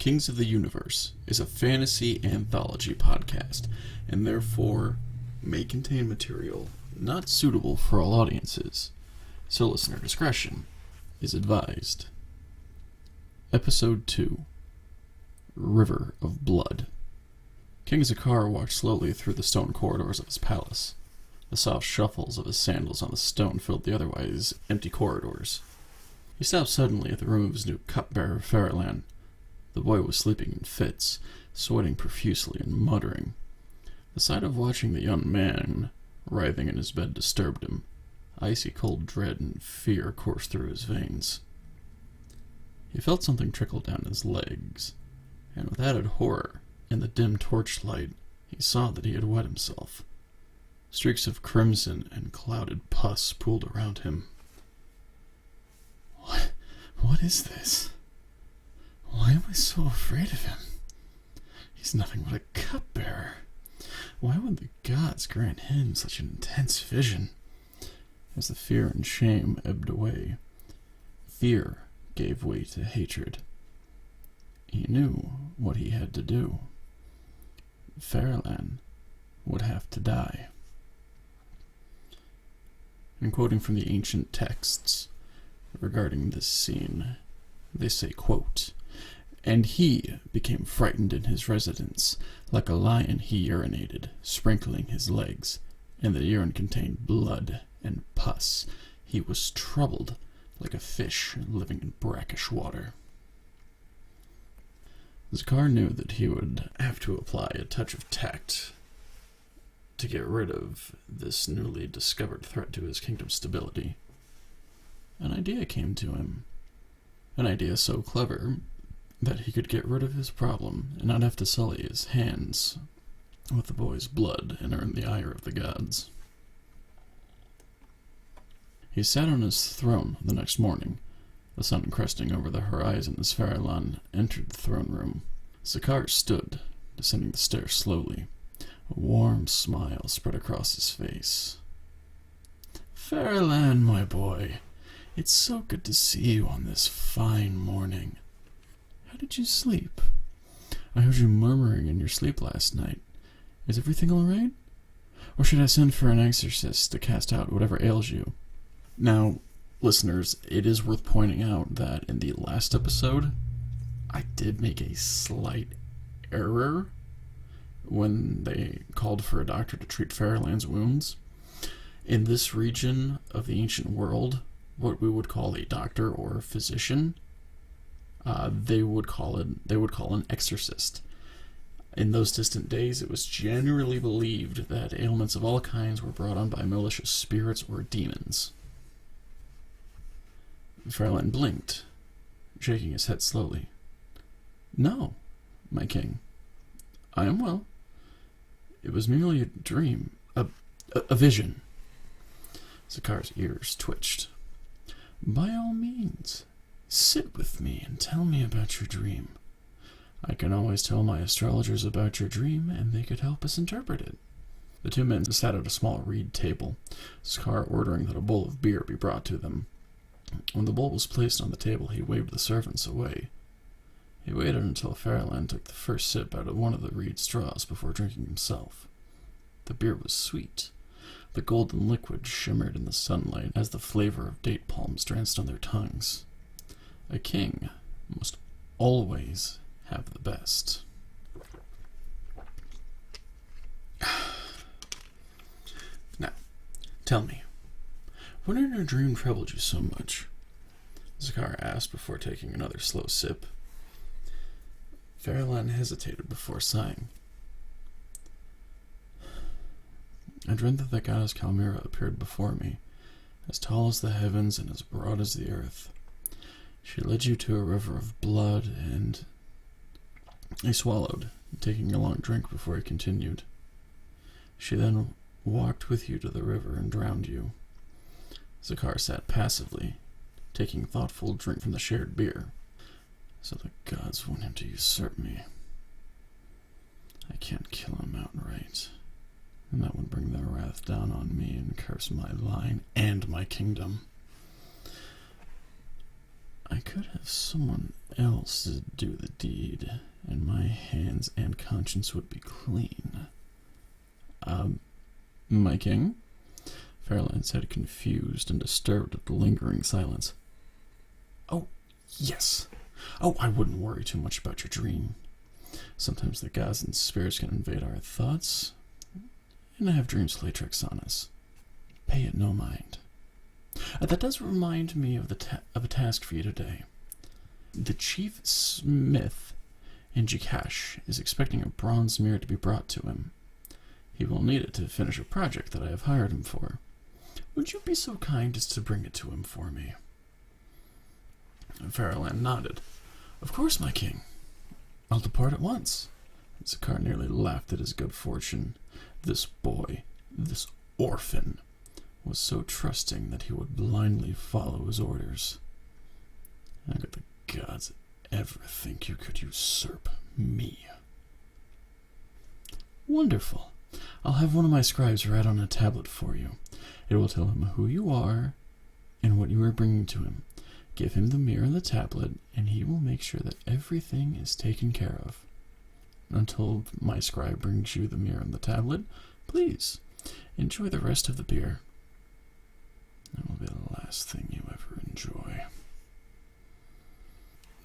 Kings of the Universe is a fantasy anthology podcast, and therefore may contain material not suitable for all audiences, so listener discretion is advised. Episode 2, River of Blood. King Zacar walked slowly through the stone corridors of his palace. The soft shuffles of his sandals on the stone filled the otherwise empty corridors. He stopped suddenly at the room of his new cupbearer, Feralan. The boy was sleeping in fits, sweating profusely and muttering. The sight of watching the young man writhing in his bed disturbed him. Icy cold dread and fear coursed through his veins. He felt something trickle down his legs, and with added horror, in the dim torchlight, he saw that he had wet himself. Streaks of crimson and clouded pus pooled around him. What is this? Why am I so afraid of him? He's nothing but a cupbearer. Why would the gods grant him such an intense vision? As the fear and shame ebbed away, fear gave way to hatred. He knew what he had to do. Feralan would have to die. And quoting from the ancient texts regarding this scene, they say, quote, "And he became frightened in his residence. Like a lion he urinated, sprinkling his legs, and the urine contained blood and pus. He was troubled like a fish living in brackish water." Zacar knew that he would have to apply a touch of tact to get rid of this newly discovered threat to his kingdom's stability. An idea came to him. An idea so clever that he could get rid of his problem and not have to sully his hands with the boy's blood and earn the ire of the gods. He sat on his throne the next morning, the sun cresting over the horizon as Feralan entered the throne room. Zacar stood, descending the stairs slowly. A warm smile spread across his face. "Feralan, my boy, it's so good to see you on this fine morning. How did you sleep? I heard you murmuring in your sleep last night. Is everything all right? Or should I send for an exorcist to cast out whatever ails you?" Now, listeners, it is worth pointing out that in the last episode, I did make a slight error when they called for a doctor to treat Feralan's wounds. In this region of the ancient world, what we would call a doctor or a physician, they would call an exorcist. In those distant days, it was generally believed that ailments of all kinds were brought on by malicious spirits or demons. Feralan blinked, shaking his head slowly. "No, my king. I am well. It was merely a dream, a vision." Zacar's ears twitched. "By all means, sit with me and tell me about your dream. I can always tell my astrologers about your dream, and they could help us interpret it." The two men sat at a small reed table, Zacar ordering that a bowl of beer be brought to them. When the bowl was placed on the table, he waved the servants away. He waited until Feralan took the first sip out of one of the reed straws before drinking himself. The beer was sweet. The golden liquid shimmered in the sunlight as the flavor of date palms danced on their tongues. A king must always have the best. Now, tell me, what in your dream troubled you so much? Zacar asked before taking another slow sip. Feralan hesitated before sighing. "I dreamt that the goddess Chimera appeared before me, as tall as the heavens and as broad as the earth. She led you to a river of blood, and..." He swallowed, taking a long drink before he continued. "She then walked with you to the river and drowned you." Zacar sat passively, taking thoughtful drink from the shared beer. "So the gods want him to usurp me. I can't kill him outright, and that would bring their wrath down on me and curse my line and my kingdom. I could have someone else to do the deed, and my hands and conscience would be clean. My king? Feralan said, confused and disturbed at the lingering silence. Oh, yes. Oh, I wouldn't worry too much about your dream. Sometimes the gods and spirits can invade our thoughts, and have dreams play tricks on us. Pay it no mind. That does remind me of a task for you today. The chief smith in Zacar is expecting a bronze mirror to be brought to him. He will need it to finish a project that I have hired him for. Would you be so kind as to bring it to him for me? Feralan nodded. Of course, my king. I'll depart at once. Zacar nearly laughed at his good fortune. This boy, this orphan, was so trusting that he would blindly follow his orders. How could the gods ever think you could usurp me? Wonderful. I'll have one of my scribes write on a tablet for you. It will tell him who you are and what you are bringing to him. Give him the mirror and the tablet, and he will make sure that everything is taken care of. Until my scribe brings you the mirror and the tablet, please enjoy the rest of the beer. That will be the last thing you ever enjoy.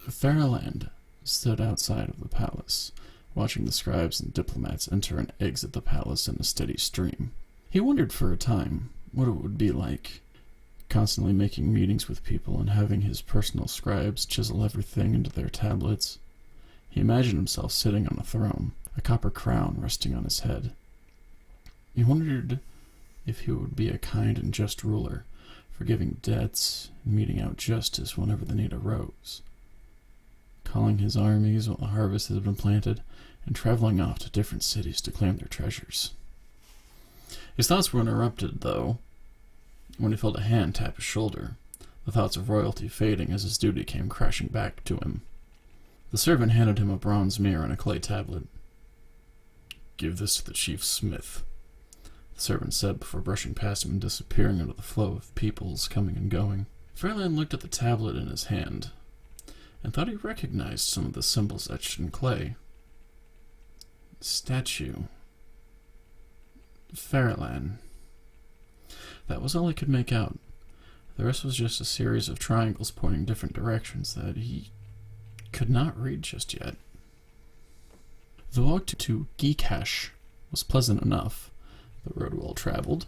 Feralan stood outside of the palace, watching the scribes and diplomats enter and exit the palace in a steady stream. He wondered for a time what it would be like, constantly making meetings with people and having his personal scribes chisel everything into their tablets. He imagined himself sitting on a throne, a copper crown resting on his head. He wondered if he would be a kind and just ruler, forgiving debts and meting out justice whenever the need arose, calling his armies while the harvest had been planted, and traveling off to different cities to claim their treasures. His thoughts were interrupted, though, when he felt a hand tap his shoulder, the thoughts of royalty fading as his duty came crashing back to him. The servant handed him a bronze mirror and a clay tablet. Give this to the chief smith, the servant said before brushing past him and disappearing into the flow of peoples coming and going. Feralan looked at the tablet in his hand and thought he recognized some of the symbols etched in clay. Statue. Feralan. That was all he could make out. The rest was just a series of triangles pointing different directions that he could not read just yet. The walk to Zacar was pleasant enough, the road well traveled.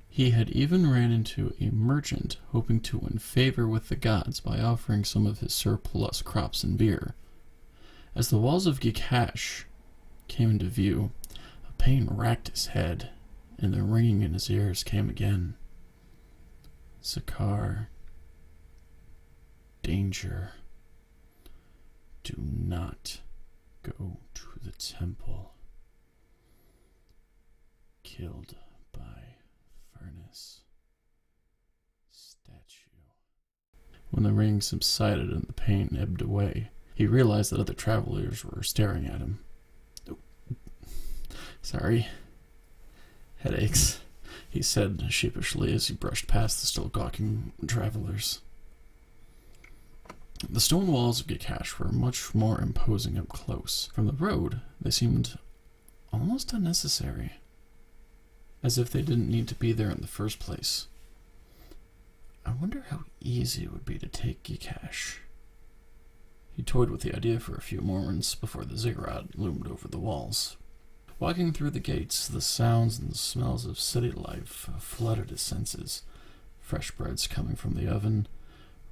He had even ran into a merchant hoping to win favor with the gods by offering some of his surplus crops and beer. As the walls of Zacar came into view, a pain racked his head, and the ringing in his ears came again. Zacar. Danger. Do not go to the temple. Killed by furnace. Statue. When the ring subsided and the pain ebbed away, he realized that other travelers were staring at him. Oh, sorry. Headaches, he said sheepishly as he brushed past the still gawking travelers. The stone walls of Zacar were much more imposing up close. From the road, they seemed almost unnecessary, as if they didn't need to be there in the first place. I wonder how easy it would be to take Zacar. He toyed with the idea for a few moments before the ziggurat loomed over the walls. Walking through the gates, the sounds and the smells of city life flooded his senses. Fresh breads coming from the oven,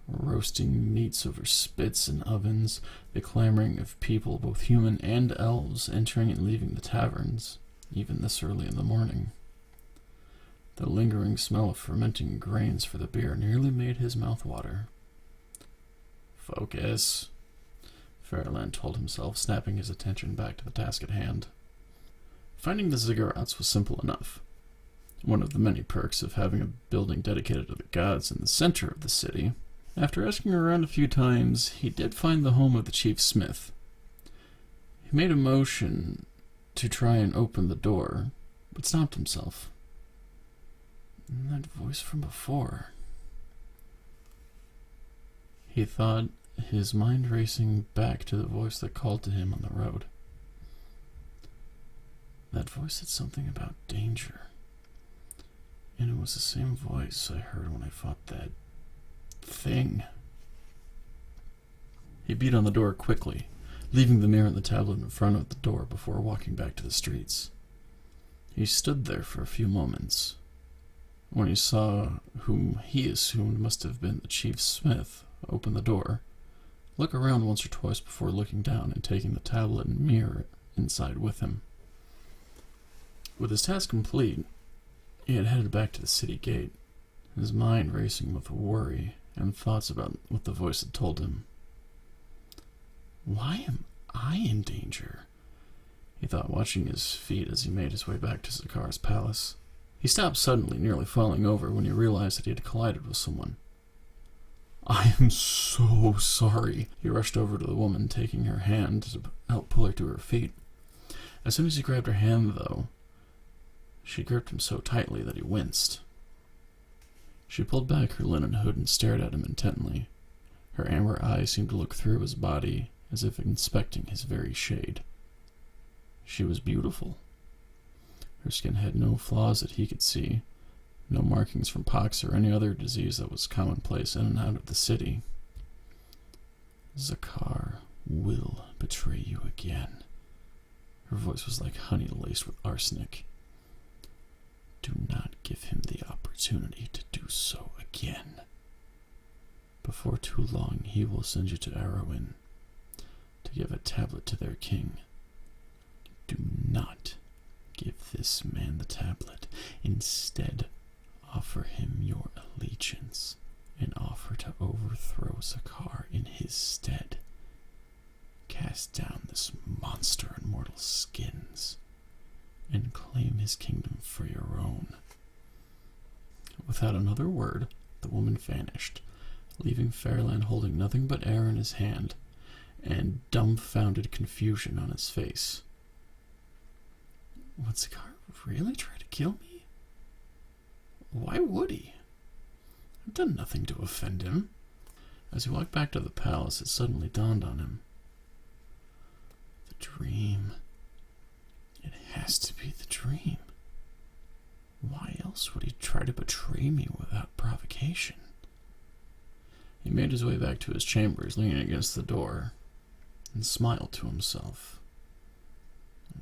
roasting meats over spits and ovens, the clamoring of people, both human and elves, entering and leaving the taverns, even this early in the morning. The lingering smell of fermenting grains for the beer nearly made his mouth water. Focus, Feralan told himself, snapping his attention back to the task at hand. Finding the ziggurats was simple enough. One of the many perks of having a building dedicated to the gods in the center of the city. After asking around a few times, he did find the home of the chief smith. He made a motion to try and open the door, but stopped himself. And that voice from before. he thought, his mind racing back to the voice that called to him on the road. That voice said something about danger. And it was the same voice I heard when I fought that thing. He beat on the door quickly, leaving the mirror and the tablet in front of the door before walking back to the streets. He stood there for a few moments. When he saw whom he assumed must have been the Chief Smith open the door, look around once or twice before looking down and taking the tablet and mirror inside with him. With his task complete, he had headed back to the city gate, his mind racing with worry and thoughts about what the voice had told him. Why am I in danger? He thought, watching his feet as he made his way back to Zacar's palace. He stopped suddenly, nearly falling over, when he realized that he had collided with someone. I am so sorry. He rushed over to the woman, taking her hand to help pull her to her feet. As soon as he grabbed her hand, though, she gripped him so tightly that he winced. She pulled back her linen hood and stared at him intently. Her amber eyes seemed to look through his body, as if inspecting his very shade. She was beautiful. Her skin had no flaws that he could see, no markings from pox or any other disease that was commonplace in and out of the city. Zacar will betray you again. Her voice was like honey laced with arsenic. Do not give him the opportunity to do so again. Before too long, he will send you to Arwen to give a tablet to their king. Do not give this man the tablet. Instead, offer him your allegiance and offer to overthrow Zacar in his stead. Cast down this monster in mortal skins and claim his kingdom for your own. Without another word, the woman vanished, leaving Feralan holding nothing but air in his hand and dumbfounded confusion on his face. Would Zacar really try to kill me? Why would he? I've done nothing to offend him. As he walked back to the palace, it suddenly dawned on him. The dream. It has to be the dream. Why else would he try to betray me without provocation? He made his way back to his chambers, leaning against the door, and smiled to himself.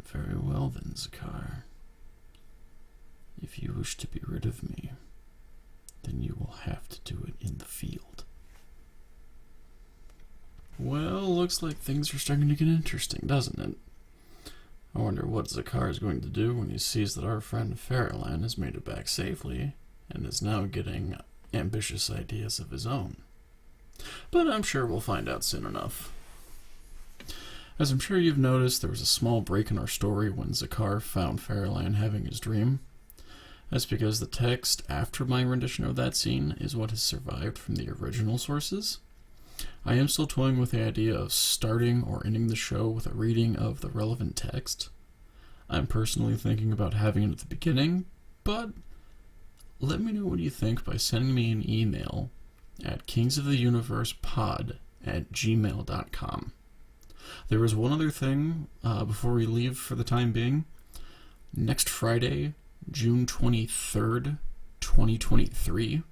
Very well then, Zacar. If you wish to be rid of me, then you will have to do it in the field. Well, looks like things are starting to get interesting, doesn't it? I wonder what Zacar is going to do when he sees that our friend Feralan has made it back safely and is now getting ambitious ideas of his own. But I'm sure we'll find out soon enough. As I'm sure you've noticed, there was a small break in our story when Zacar found Feralan having his dream. That's because the text after my rendition of that scene is what has survived from the original sources. I am still toying with the idea of starting or ending the show with a reading of the relevant text. I'm personally thinking about having it at the beginning, but let me know what you think by sending me an email at kingsoftheuniversepod@gmail.com. There is one other thing before we leave for the time being. Next Friday, June 23rd, 2023,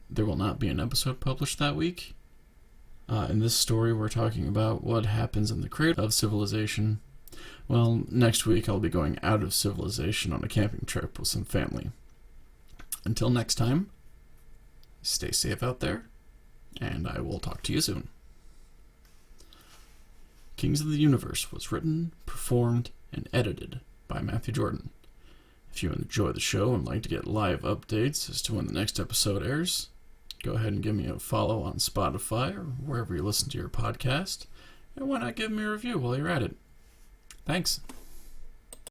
there will not be an episode published that week. In this story, we're talking about what happens in the cradle of civilization. Well, next week I'll be going out of civilization on a camping trip with some family. Until next time, stay safe out there, and I will talk to you soon. Kings of the Universe was written, performed, and edited by Matthew Jordan. If you enjoy the show and like to get live updates as to when the next episode airs, go ahead and give me a follow on Spotify or wherever you listen to your podcast, and why not give me a review while you're at it. Thanks.